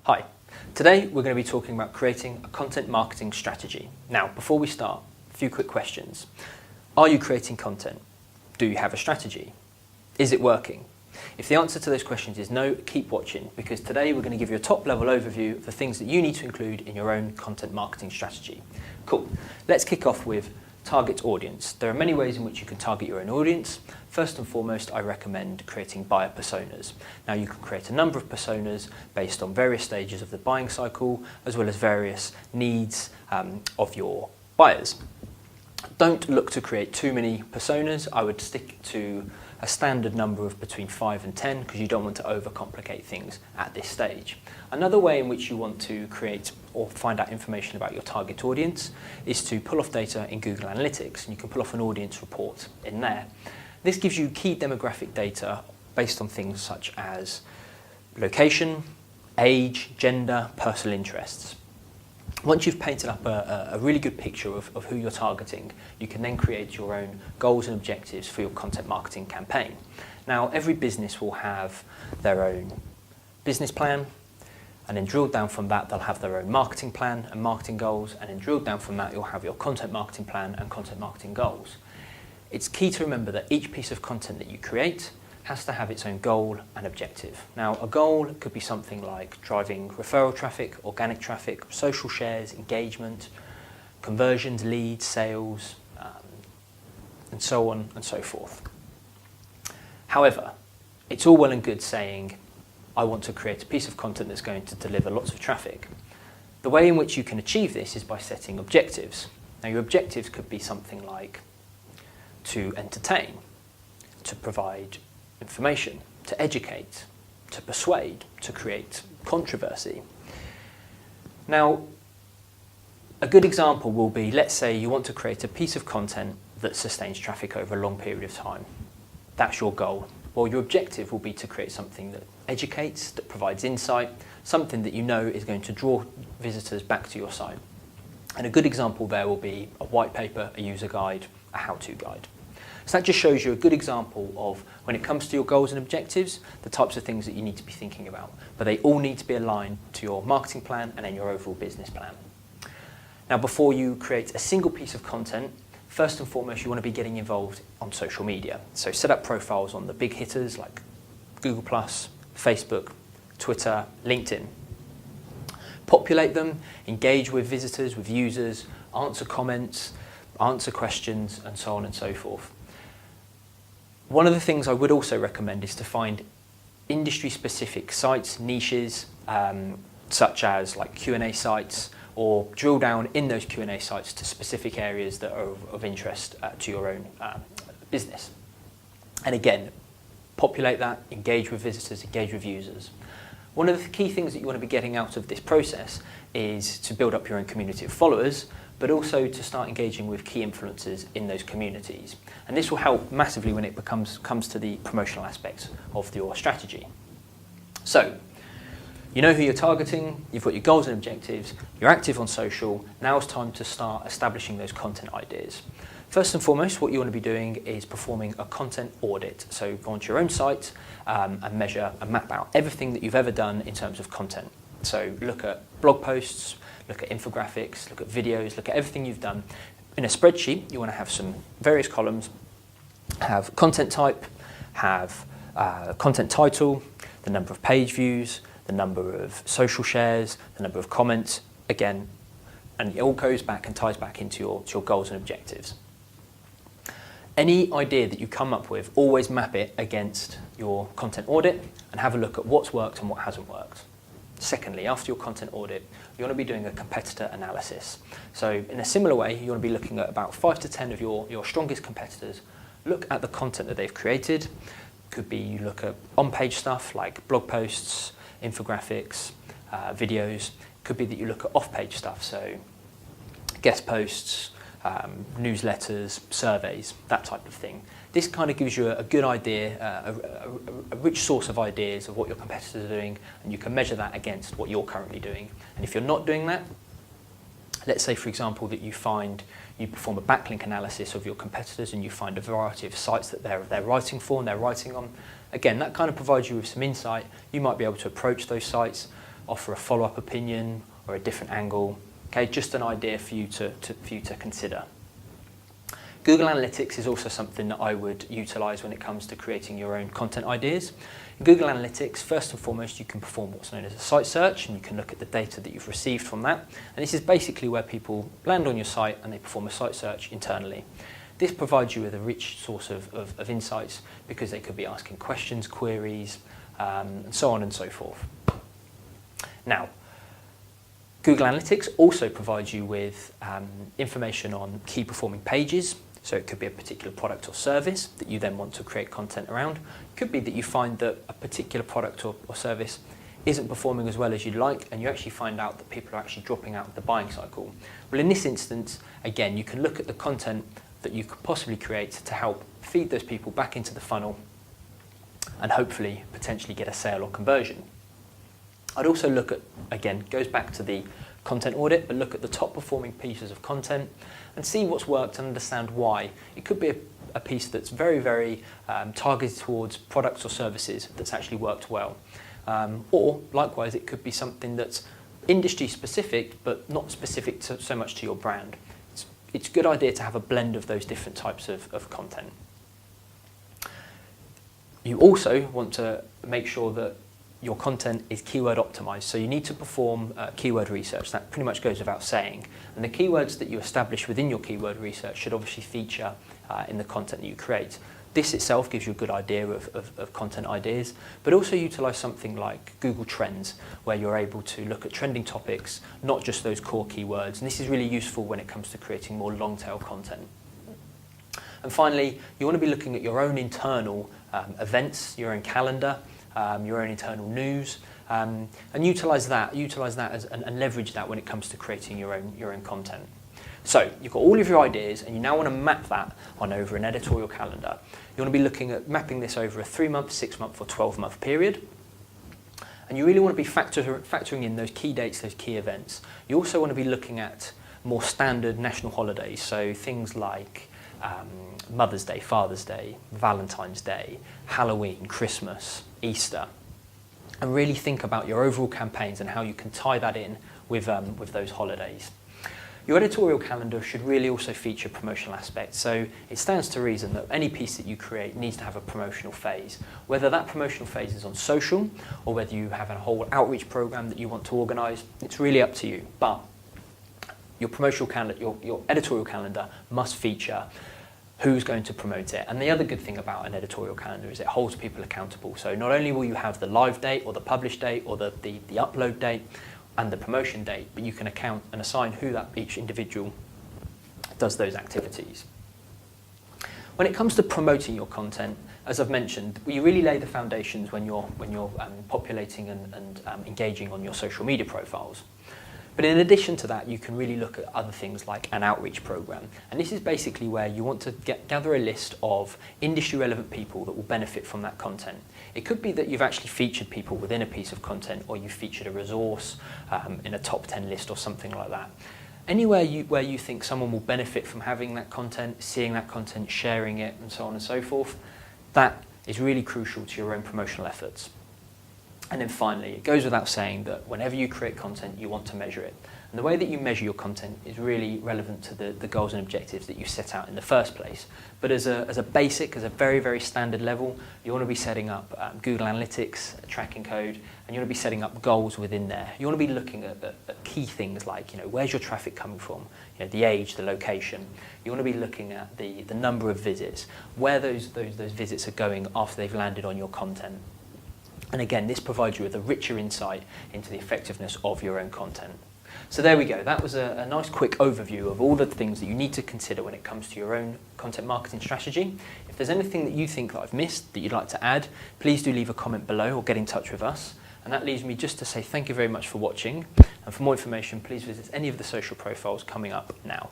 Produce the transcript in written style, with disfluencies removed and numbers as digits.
Hi, today we're going to be talking about creating a content marketing strategy. Now, before we start, a few quick questions. Are you creating content? Do you have a strategy? Is it working? If the answer to those questions is no, keep watching, because today we're going to give you a top-level overview of the things that you need to include in your own content marketing strategy. Cool. Let's kick off with target audience. There are many ways in which you can target your own audience. First and foremost, I recommend creating buyer personas. Now, you can create a number of personas based on various stages of the buying cycle, as well as various needs of your buyers. Don't look to create too many personas. I would stick to a standard number of between 5 and 10 because you don't want to overcomplicate things at this stage. Another way in which you want to create or find out information about your target audience is to pull off data in Google Analytics, and you can pull off an audience report in there. This gives you key demographic data based on things such as location, age, gender, personal interests. Once you've painted up a really good picture of who you're targeting, you can then create your own goals and objectives for your content marketing campaign. Now, every business will have their own business plan, and then drilled down from that, they'll have their own marketing plan and marketing goals, and then drilled down from that, you'll have your content marketing plan and content marketing goals. It's key to remember that each piece of content that you create has to have its own goal and objective. Now, a goal could be something like driving referral traffic, organic traffic, social shares, engagement, conversions, leads, sales, and so on and so forth. However, it's all well and good saying, I want to create a piece of content that's going to deliver lots of traffic. The way in which you can achieve this is by setting objectives. Now, your objectives could be something like to entertain, to provide information, to educate, to persuade, to create controversy. Now, a good example will be, let's say you want to create a piece of content that sustains traffic over a long period of time. That's your goal. Well, your objective will be to create something that educates, that provides insight, something that you know is going to draw visitors back to your site. And a good example there will be a white paper, a user guide, a how-to guide. So that just shows you a good example of, when it comes to your goals and objectives, the types of things that you need to be thinking about. But they all need to be aligned to your marketing plan and then your overall business plan. Now, before you create a single piece of content, first and foremost, you want to be getting involved on social media. So set up profiles on the big hitters like Google+, Facebook, Twitter, LinkedIn. Populate them, engage with visitors, with users, answer comments, answer questions, and so on and so forth. One of the things I would also recommend is to find industry-specific sites, niches, such as like Q&A sites, or drill down in those Q&A sites to specific areas that are of interest to your own business. And again, populate that, engage with visitors, engage with users. One of the key things that you want to be getting out of this process is to build up your own community of followers, but also to start engaging with key influencers in those communities. And this will help massively when it comes to the promotional aspects of your strategy. So, you know who you're targeting, you've got your goals and objectives, you're active on social, now it's time to start establishing those content ideas. First and foremost, what you want to be doing is performing a content audit. So go onto your own site and measure and map out everything that you've ever done in terms of content. So look at blog posts, look at infographics, look at videos, look at everything you've done. In a spreadsheet, you want to have some various columns, have content type, have content title, the number of page views, the number of social shares, the number of comments, again, and it all goes back and ties back into your goals and objectives. Any idea that you come up with, always map it against your content audit and have a look at what's worked and what hasn't worked. Secondly, after your content audit, you want to be doing a competitor analysis. So in a similar way, you want to be looking at about 5 to 10 of your strongest competitors, look at the content that they've created. Could be you look at on-page stuff like blog posts, infographics, videos. Could be that you look at off-page stuff, so guest posts, newsletters, surveys, that type of thing. This kind of gives you a good idea, a rich source of ideas of what your competitors are doing, and you can measure that against what you're currently doing. And if you're not doing that, let's say, for example, that you perform a backlink analysis of your competitors and you find a variety of sites that they're writing for and they're writing on. Again, that kind of provides you with some insight. You might be able to approach those sites, offer a follow-up opinion or a different angle. Okay, just an idea for you to consider. Google Analytics is also something that I would utilise when it comes to creating your own content ideas. In Google Analytics, first and foremost, you can perform what's known as a site search, and you can look at the data that you've received from that. And this is basically where people land on your site and they perform a site search internally. This provides you with a rich source of insights, because they could be asking questions, queries, and so on and so forth. Now, Google Analytics also provides you with information on key performing pages. So it could be a particular product or service that you then want to create content around. It could be that you find that a particular product or service isn't performing as well as you'd like, and you actually find out that people are actually dropping out of the buying cycle. Well, in this instance, again, you can look at the content that you could possibly create to help feed those people back into the funnel and hopefully potentially get a sale or conversion. I'd also look at, again, goes back to the content audit, but look at the top performing pieces of content and see what's worked and understand why. It could be a piece that's very, very targeted towards products or services that's actually worked well. Or likewise, it could be something that's industry specific, but not specific so much to your brand. It's a good idea to have a blend of those different types of content. You also want to make sure that your content is keyword optimized. So you need to perform keyword research. That pretty much goes without saying. And the keywords that you establish within your keyword research should obviously feature in the content that you create. This itself gives you a good idea of content ideas, but also utilize something like Google Trends, where you're able to look at trending topics, not just those core keywords. And this is really useful when it comes to creating more long tail content. And finally, you want to be looking at your own internal events, your own calendar, your own internal news, and utilize that and leverage that when it comes to creating your own content. So you've got all of your ideas, and you now want to map that on over an editorial calendar. You want to be looking at mapping this over a 3-month, 6-month, or 12-month period. And you really want to be factoring in those key dates, those key events. You also want to be looking at more standard national holidays, so things like Mother's Day, Father's Day, Valentine's Day, Halloween, Christmas, Easter, and really think about your overall campaigns and how you can tie that in with those holidays. Your editorial calendar should really also feature promotional aspects, so it stands to reason that any piece that you create needs to have a promotional phase. Whether that promotional phase is on social, or whether you have a whole outreach program that you want to organise, it's really up to you. But your promotional calendar, your editorial calendar must feature who's going to promote it. And the other good thing about an editorial calendar is it holds people accountable. So not only will you have the live date or the published date or the upload date and the promotion date, but you can account and assign who each individual does those activities. When it comes to promoting your content, as I've mentioned, you really lay the foundations when you're populating and engaging on your social media profiles. But in addition to that, you can really look at other things like an outreach program. And this is basically where you want to gather a list of industry relevant people that will benefit from that content. It could be that you've actually featured people within a piece of content, or you've featured a resource in a top 10 list or something like that. Anywhere where you think someone will benefit from having that content, seeing that content, sharing it, and so on and so forth, that is really crucial to your own promotional efforts. And then finally, it goes without saying that whenever you create content, you want to measure it. And the way that you measure your content is really relevant to the goals and objectives that you set out in the first place. But as a basic, as a very, very standard level, you want to be setting up Google Analytics, a tracking code, and you want to be setting up goals within there. You want to be looking at key things like, where's your traffic coming from? The age, the location. You want to be looking at the number of visits, where those visits are going after they've landed on your content. And again, this provides you with a richer insight into the effectiveness of your own content. So there we go. That was a nice quick overview of all the things that you need to consider when it comes to your own content marketing strategy. If there's anything that you think that I've missed that you'd like to add, please do leave a comment below or get in touch with us. And that leaves me just to say thank you very much for watching. And for more information, please visit any of the social profiles coming up now.